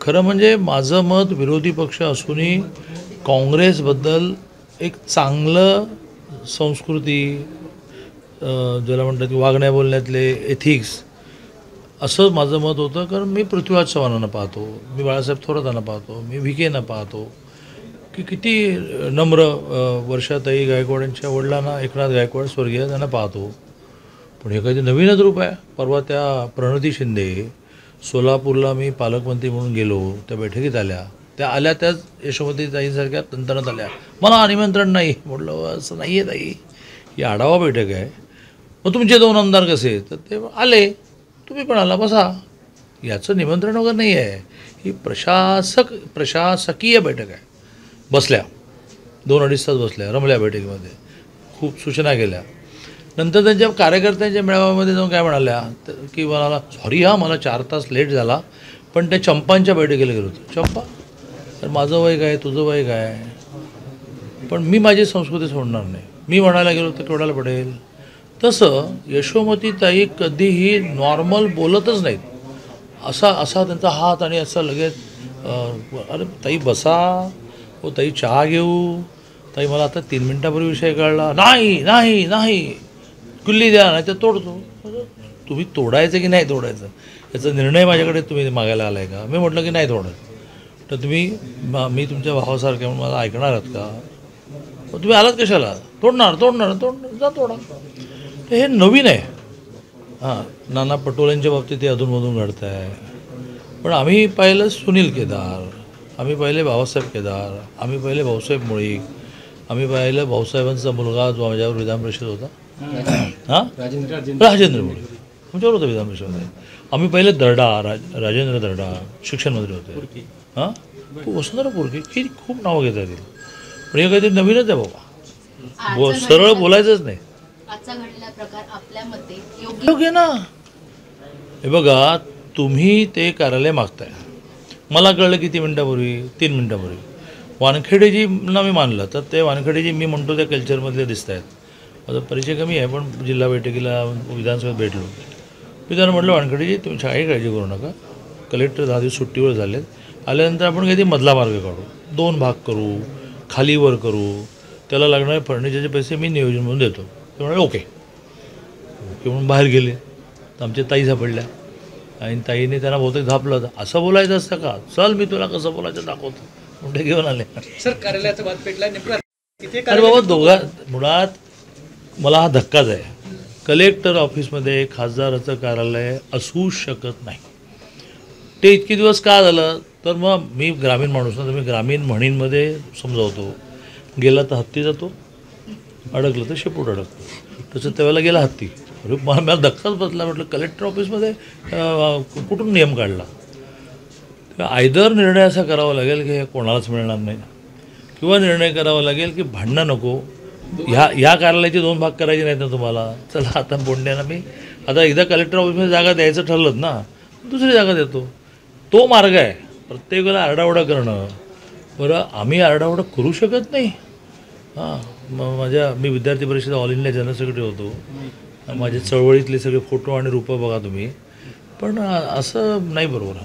खरं म्हणजे माझं मत विरोधी पक्ष असूनही काँग्रेसबद्दल एक चांगलं संस्कृती ज्याला म्हणतात की वागण्या बोलण्यातले एथिक्स असं माझं मत होतं. कारण मी पृथ्वीराज चव्हाणांना पाहतो, मी बाळासाहेब थोरातांना पाहतो, मी व्हीकेंना पाहतो की किती नम्र वर्षाताई गायकवाडांच्या वडिलांना एकनाथ गायकवाड स्वर्गीय त्यांना पाहतो. पण हे काही नवीनच रूप आहे. परवा त्या प्रणती शिंदे सोलापूरला मी पालकमंत्री म्हणून गेलो, त्या बैठकीत आल्या, त्या आल्या त्याच यशोमती ताईंसारख्या तंत्रणात आल्या, मला निमंत्रण नाही. म्हटलं असं नाही आहे ताई, ही आढावा बैठक आहे. मग तुमचे 2 आमदार कसे? तर ते आले, तुम्ही पण आला, बसा. याचं निमंत्रण वगैरे नाही आहे, ही प्रशासकीय बैठक आहे. बसल्या 2-2.5 तास बसल्या, रमल्या बैठकीमध्ये, खूप सूचना केल्या. नंतर त्यांच्या कार्यकर्त्यांच्या मेळाव्यामध्ये जाऊन काय म्हणाल्या की मला सॉरी मला 4 तास लेट झाला, पण त्या चंपांच्या बैठकीला गेलो होतो. चंपा, तर माझं वय काय, तुझं वय काय, पण मी माझी संस्कृती सोडणार नाही. मी म्हणायला गेलो तर केवढ्याला पडेल. तसं यशोमतीताई कधीही नॉर्मल बोलतच नाहीत. असा त्यांचा हात आणि असं लगेच अरे ताई बसा, हो ताई चहा घेऊ, ताई मला आता 3 मिनटापूर्वी विषय कळला, नाही नाही नाही कुल्ली द्या नाही तर तोडतो. तुम्ही तोडायचं की नाही तोडायचं याचा निर्णय माझ्याकडे तुम्ही मागायला आला आहे का? मी म्हटलं की नाही तोडत. तर तुम्ही मी तुमच्या भावासारख्या म्हणून मला ऐकणार आहात का? मग तुम्ही आलात कशाला? तोडणार तोडणार तोडणार, जा तोडा. तर हे नवीन आहे. हां, नाना पटोलेंच्या बाबतीत ते अधूनमधून घडतं आहे. पण आम्ही पाहिलं सुनील केदार, आम्ही पाहिले बाबासाहेब केदार, आम्ही पाहिले भाऊसाहेब मुळीक, आम्ही पाहिलं भाऊसाहेबांचा मुलगा जो माझ्यावर विधान परिषद होता, हां राजेंद्र मुळीक आमच्यावर होतं विधान परिषदेमध्ये. आम्ही पहिले दर्डा राजेंद्र दर्डा शिक्षण मंत्री होते. हां, वसुंधरा पुरके, ही खूप नावं घेता येतील. पण हे काहीतरी नवीनच आहे बाबा, सरळ बोलायचंच नाही. योग्य ना. हे बघा, तुम्ही ते कार्यालय मागताय, मला कळलं किती मिनटापूर्वी, 3 मिनटापूर्वी. वानखेडेजींना मी मानलं तर ते वानखेडेजी मी म्हणतो त्या कल्चरमधले दिसत आहेत. माझा परिचय कमी आहे, पण जिल्हा बैठकीला विधानसभेत भेटलो. मी त्यांना म्हटलं वानखेडेजी तुम्ही काही काळजी करू नका, कलेक्टर 10 दिवस सुट्टीवर झालेत, आल्यानंतर आपण काही मधला मार्ग काढू, 2 भाग करू, खालीवर करू, त्याला लागणारे फर्निचरचे पैसे मी नियोजन म्हणून देतो. ते म्हणाले ओके म्हणून बाहेर गेले. तर आमच्या ताई सापडल्या आणि ताईने त्यांना बहुतेक झापलं. असं बोलायचं असतं का? चल मी तुला कसं बोलायचं दाखवतो, मोठे घेऊन आले. सर कार्यालयाचा वाद पेटला अरे बाबा, मुळात मला हा धक्काच आहे. कलेक्टर ऑफिसमध्ये खासदाराचं कार्यालय असू शकत नाही. ते इतके दिवस का झालं? तर मग मी ग्रामीण माणूस ना, तर मी ग्रामीण म्हणींमध्ये समजावतो. गेला तर हत्ती जातो, अडकलं तर शेपूट अडकतं. तसं त्यावेळेला गेला हत्ती. अरे मला धक्काच बसला. म्हटलं कलेक्टर ऑफिसमध्ये कुठून नियम काढला? आयदर निर्णय असा करावा लागेल की हे कोणालाच मिळणार नाही, किंवा निर्णय करावा लागेल की भांडणं नको, ह्या कार्यालयाचे 2 भाग करायचे नाहीत ना तुम्हाला. चला आता बोंड्यानं मी आता एकदा कलेक्टर ऑफिसमध्ये जागा द्यायचं ठरलं ना, दुसरी जागा देतो. तो मार्ग आहे. प्रत्येक वेळेला आरडाओरडा करणं, बरं आम्ही आरडाओरडा करू शकत नाही. हां, मी विद्यार्थी परिषद ऑल इंडिया जनरल सेक्रेटरी होतो. माझे चळवळीतले सगळे फोटो आणि रूपं बघा तुम्ही, पण असं नाही बरोबर.